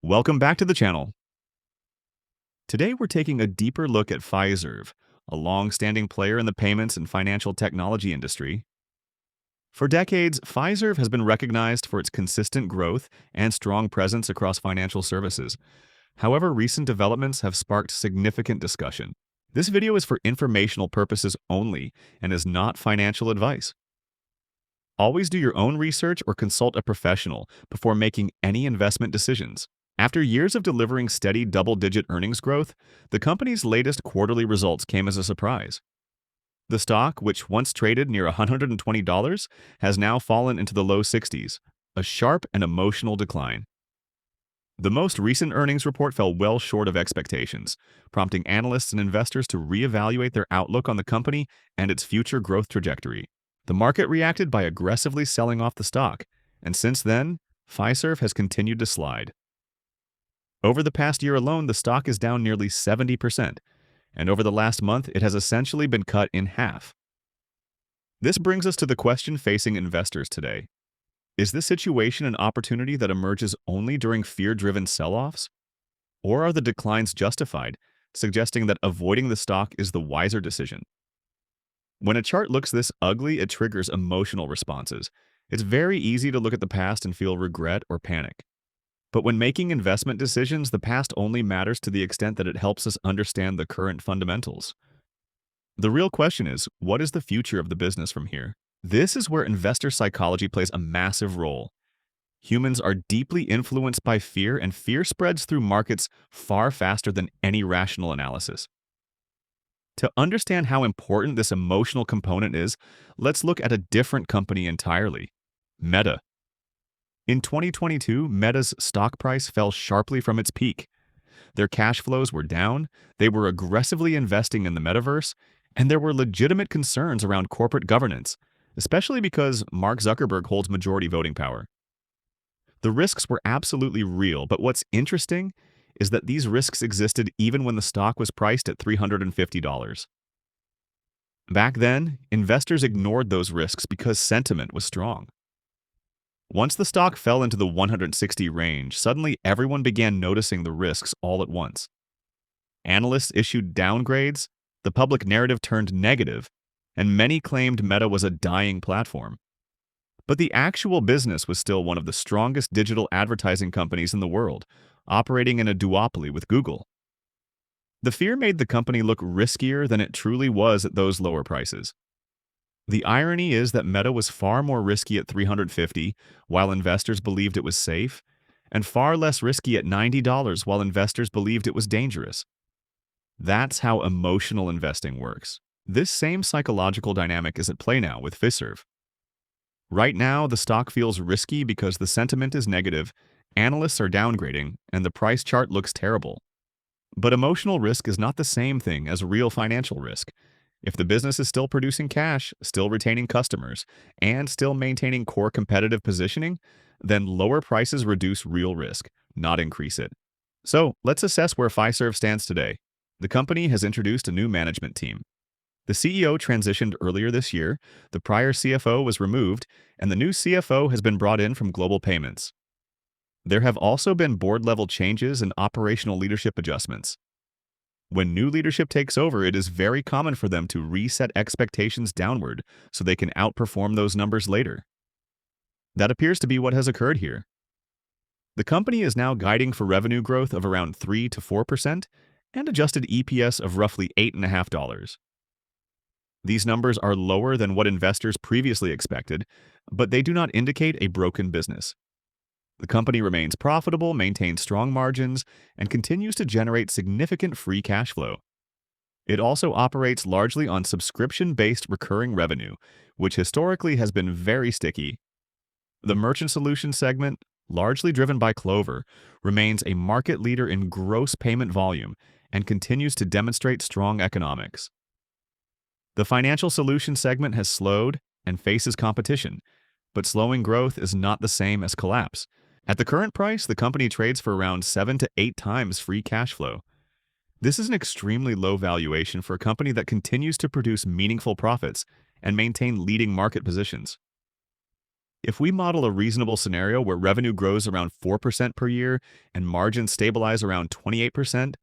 Welcome back to the channel. Today we're taking a deeper look at Fiserv, a long-standing player in the payments and financial technology industry. For decades, Fiserv has been recognized for its consistent growth and strong presence across financial services. However, recent developments have sparked significant discussion. This video is for informational purposes only and is not financial advice. Always do your own research or consult a professional before making any investment decisions. After years of delivering steady double-digit earnings growth, the company's latest quarterly results came as a surprise. The stock, which once traded near $120, has now fallen into the low 60s, a sharp and emotional decline. The most recent earnings report fell well short of expectations, prompting analysts and investors to reevaluate their outlook on the company and its future growth trajectory. The market reacted by aggressively selling off the stock, and since then, Fiserv has continued to slide. Over the past year alone, the stock is down nearly 70%, and over the last month, it has essentially been cut in half. This brings us to the question facing investors today. Is this situation an opportunity that emerges only during fear-driven sell-offs? Or are the declines justified, suggesting that avoiding the stock is the wiser decision? When a chart looks this ugly, it triggers emotional responses. It's very easy to look at the past and feel regret or panic. But when making investment decisions, the past only matters to the extent that it helps us understand the current fundamentals. The real question is, what is the future of the business from here? This is where investor psychology plays a massive role. Humans are deeply influenced by fear, and fear spreads through markets far faster than any rational analysis. To understand how important this emotional component is, let's look at a different company entirely: Meta. In 2022, Meta's stock price fell sharply from its peak. Their cash flows were down, they were aggressively investing in the metaverse, and there were legitimate concerns around corporate governance, especially because Mark Zuckerberg holds majority voting power. The risks were absolutely real, but what's interesting is that these risks existed even when the stock was priced at $350. Back then, investors ignored those risks because sentiment was strong. Once the stock fell into the 160 range, suddenly everyone began noticing the risks all at once. Analysts issued downgrades, the public narrative turned negative, and many claimed Meta was a dying platform. But the actual business was still one of the strongest digital advertising companies in the world, operating in a duopoly with Google. The fear made the company look riskier than it truly was at those lower prices. The irony is that Meta was far more risky at $350 while investors believed it was safe, and far less risky at $90 while investors believed it was dangerous. That's how emotional investing works. This same psychological dynamic is at play now with Fiserv. Right now, the stock feels risky because the sentiment is negative, analysts are downgrading, and the price chart looks terrible. But emotional risk is not the same thing as real financial risk. If the business is still producing cash, still retaining customers, and still maintaining core competitive positioning, then lower prices reduce real risk, not increase it. So, let's assess where Fiserv stands today. The company has introduced a new management team. The CEO transitioned earlier this year, the prior CFO was removed, and the new CFO has been brought in from Global Payments. There have also been board-level changes and operational leadership adjustments. When new leadership takes over, it is very common for them to reset expectations downward so they can outperform those numbers later. That appears to be what has occurred here. The company is now guiding for revenue growth of around 3 to 4% and adjusted EPS of roughly $8.50. These numbers are lower than what investors previously expected, but they do not indicate a broken business. The company remains profitable, maintains strong margins, and continues to generate significant free cash flow. It also operates largely on subscription-based recurring revenue, which historically has been very sticky. The Merchant Solutions segment, largely driven by Clover, remains a market leader in gross payment volume and continues to demonstrate strong economics. The Financial Solutions segment has slowed and faces competition, but slowing growth is not the same as collapse. At the current price, the company trades for around 7 to 8 times free cash flow. This is an extremely low valuation for a company that continues to produce meaningful profits and maintain leading market positions. If we model a reasonable scenario where revenue grows around 4% per year and margins stabilize around 28%,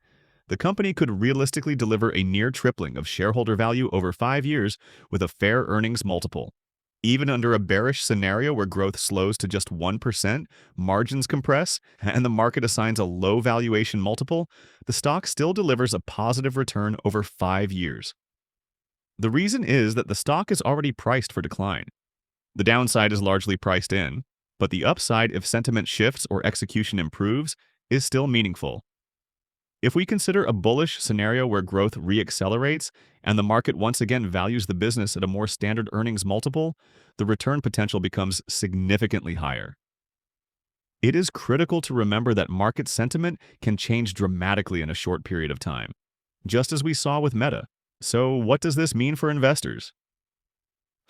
the company could realistically deliver a near tripling of shareholder value over 5 years with a fair earnings multiple. Even under a bearish scenario where growth slows to just 1%, margins compress, and the market assigns a low valuation multiple, the stock still delivers a positive return over 5 years. The reason is that the stock is already priced for decline. The downside is largely priced in, but the upside, if sentiment shifts or execution improves, is still meaningful. If we consider a bullish scenario where growth reaccelerates and the market once again values the business at a more standard earnings multiple, the return potential becomes significantly higher. It is critical to remember that market sentiment can change dramatically in a short period of time, just as we saw with Meta. So, what does this mean for investors?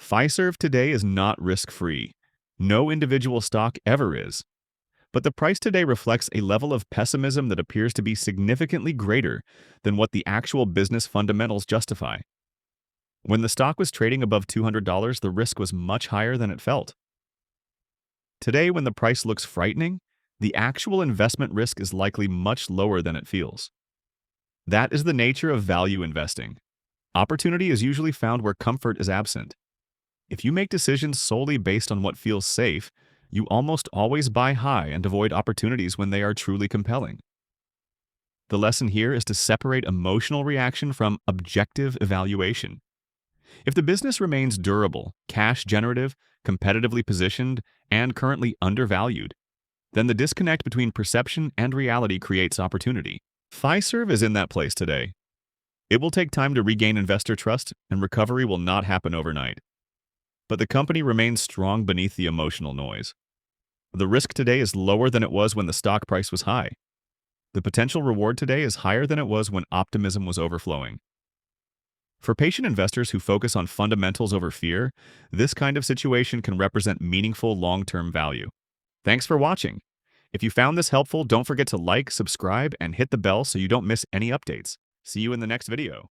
Fiserv today is not risk-free. No individual stock ever is. But the price today reflects a level of pessimism that appears to be significantly greater than what the actual business fundamentals justify. When the stock was trading above $200, the risk was much higher than it felt. Today, when the price looks frightening, the actual investment risk is likely much lower than it feels. That is the nature of value investing. Opportunity is usually found where comfort is absent. If you make decisions solely based on what feels safe, you almost always buy high and avoid opportunities when they are truly compelling. The lesson here is to separate emotional reaction from objective evaluation. If the business remains durable, cash generative, competitively positioned, and currently undervalued, then the disconnect between perception and reality creates opportunity. Fiserv is in that place today. It will take time to regain investor trust, and recovery will not happen overnight. But the company remains strong beneath the emotional noise. The risk today is lower than it was when the stock price was high. The potential reward today is higher than it was when optimism was overflowing. For patient investors who focus on fundamentals over fear, this kind of situation can represent meaningful long-term value. Thanks for watching. If you found this helpful, don't forget to like, subscribe, and hit the bell so you don't miss any updates. See you in the next video.